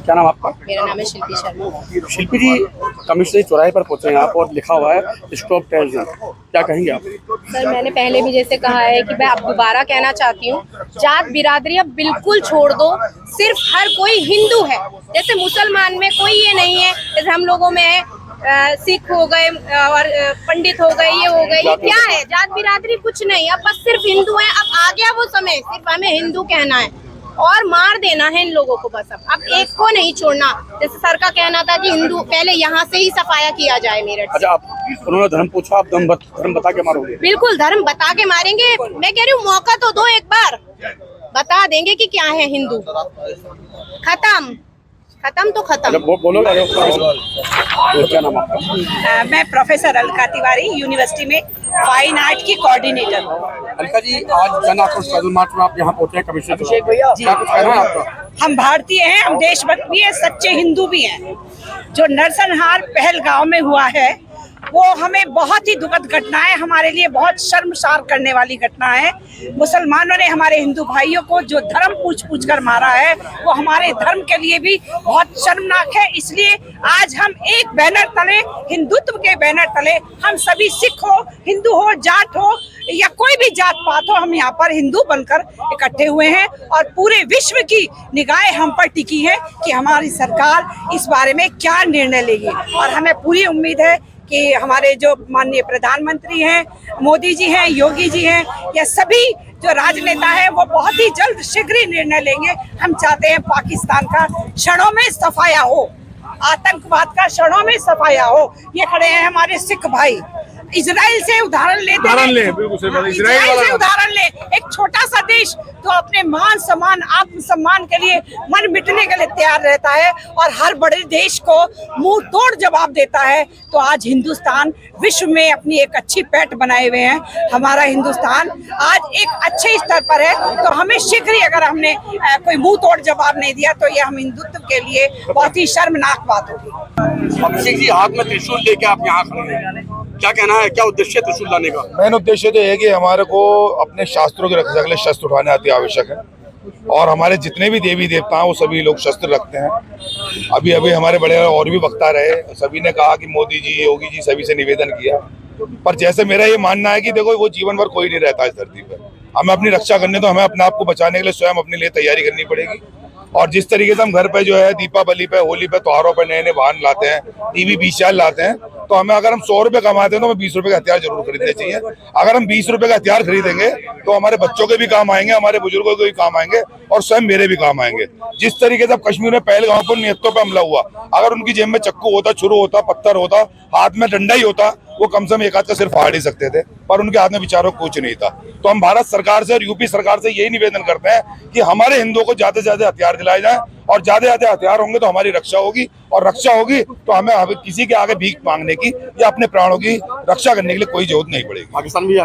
क्या नाम आपका? मेरा नाम है शिल्पी शर्मा। शिल्पी जी, कमिश्नरी चौराहे पर पहुंचे हैं आप और लिखा हुआ है स्टॉप टेररिज्म, क्या कहेंगे आप? सर, मैंने पहले भी जैसे कहा है कि मैं अब दोबारा कहना चाहती हूँ, जात बिरादरी अब बिल्कुल छोड़ दो। सिर्फ हर कोई हिंदू है। जैसे मुसलमान में कोई ये नहीं है, जैसे हम लोगों में है सिख हो गए और पंडित हो गए, ये हो गए, ये क्या है? जात बिरादरी कुछ नहीं, अब बस सिर्फ हिंदू है। अब आ गया वो समय, सिर्फ हमें हिंदू कहना है और मार देना है इन लोगों को बस। अब एक को नहीं छोड़ना। जैसे सर का कहना था कि हिंदू पहले यहाँ से ही सफाया किया जाए मेरठ से। अच्छा, आप उन्होंने धर्म पूछा, आप धर्म बता के मारोगे? बिल्कुल धर्म बता के मारेंगे। मैं कह रही हूँ मौका तो दो, एक बार बता देंगे कि क्या है हिंदू। खत्म खत्म तो खत्म। बोलो क्या नाम आपका? मैं प्रोफेसर अलका तिवारी, यूनिवर्सिटी में फाइन आर्ट की कोऑर्डिनेटर हूँ। अलका जी, आज जन आक्रोश पैदल मार्च में आप यहाँ पहुंचे हैं कमिश्नर चौराहे, क्या कुछ कहना है आपका? हम भारतीय हैं, हम देशभक्त भी हैं, सच्चे हिंदू भी हैं। जो नरसंहार पहलगांव में हुआ है वो हमें बहुत ही दुखद घटना है, हमारे लिए बहुत शर्मसार करने वाली घटना है। मुसलमानों ने हमारे हिंदू भाइयों को जो धर्म पूछ कर मारा है वो हमारे धर्म के लिए भी बहुत शर्मनाक है। इसलिए आज हम एक बैनर तले, हिंदुत्व के बैनर तले, हम सभी सिख हो, हिंदू हो, जाट हो या कोई भी जात पात हो, हम यहाँ पर हिंदू बनकर इकट्ठे हुए हैं और पूरे विश्व की निगाहें हम पर टिकी है कि हमारी सरकार इस बारे में क्या निर्णय लेगी। और हमें पूरी उम्मीद है कि हमारे जो माननीय प्रधानमंत्री हैं, मोदी जी हैं, योगी जी हैं, या सभी जो राजनेता हैं वो बहुत ही जल्द शीघ्र ही निर्णय लेंगे। हम चाहते हैं पाकिस्तान का क्षणों में सफाया हो, आतंकवाद का क्षणों में सफाया हो। ये खड़े हैं हमारे सिख भाई, इजराइल से उदाहरण लेते हैं, इजराइल से उदाहरण ले। एक छोटा सा देश तो अपने मान सम्मान, आत्मसम्मान के लिए मन मिटने के लिए तैयार रहता है और हर बड़े देश को मुंह तोड़ जवाब देता है। तो आज हिंदुस्तान विश्व में अपनी एक अच्छी पैठ बनाए हुए हैं। हमारा हिंदुस्तान आज एक अच्छे स्तर पर है। तो हमें शीघ्र ही, अगर हमने कोई मुंह तोड़ जवाब नहीं दिया तो ये हम हिंदुत्व के लिए बहुत ही शर्मनाक बात होगी। अभिषेक जी, हाथ में त्रिशूल लेके आप यहाँ खड़े हैं, क्या कहना है? क्या उद्देश्य है त्रिशूल लाने का? मेन उद्देश्य तो है कि हमारे को अपने शास्त्रों के रक्षा के लिए शस्त्र उठाने अति आवश्यक है और हमारे जितने भी देवी देवता हैं वो सभी लोग शस्त्र रखते हैं। अभी अभी हमारे बड़े और भी वक्ता रहे, सभी ने कहा कि मोदी जी, योगी जी, सभी से निवेदन किया। पर जैसे मेरा ये मानना है कि देखो, वो जीवन भर कोई नहीं रहता इस धरती पर। हमें अपनी रक्षा करनी तो हमें अपने आप को बचाने के लिए स्वयं अपने लिए तैयारी करनी पड़ेगी। और जिस तरीके से हम घर पे जो है दीपावली पे, होली पे, त्योहारों पे नए नए वाहन लाते हैं, टीवी 20 लाते हैं, तो हमें अगर हम 100 रुपए कमाते हैं तो हमें 20 रुपए का हथियार जरूर खरीदने चाहिए। अगर हम 20 रुपए का हथियार खरीदेंगे तो हमारे बच्चों के भी काम आएंगे, हमारे बुजुर्गों के भी काम आएंगे और स्वयं मेरे भी काम आएंगे। जिस तरीके से अब कश्मीर में पहलगांव पर नियतों पर हमला हुआ, अगर उनकी जेब में चक्कू होता, छुरा होता, पत्थर होता, हाथ में डंडा ही होता, वो कम से कम एक हाथ का सिर्फ फाड़ ही सकते थे, पर उनके हाथ में विचारों कुछ नहीं था। तो हम भारत सरकार से और यूपी सरकार से यही निवेदन करते हैं कि हमारे हिंदुओं को ज्यादा से ज्यादा हथियार दिलाए जाए और ज्यादा से ज्यादा हथियार होंगे तो हमारी रक्षा होगी और रक्षा होगी तो हमें किसी के आगे भीख मांगने की या अपने प्राणों की रक्षा करने के लिए कोई जरूरत नहीं पड़ेगी। पाकिस्तान भी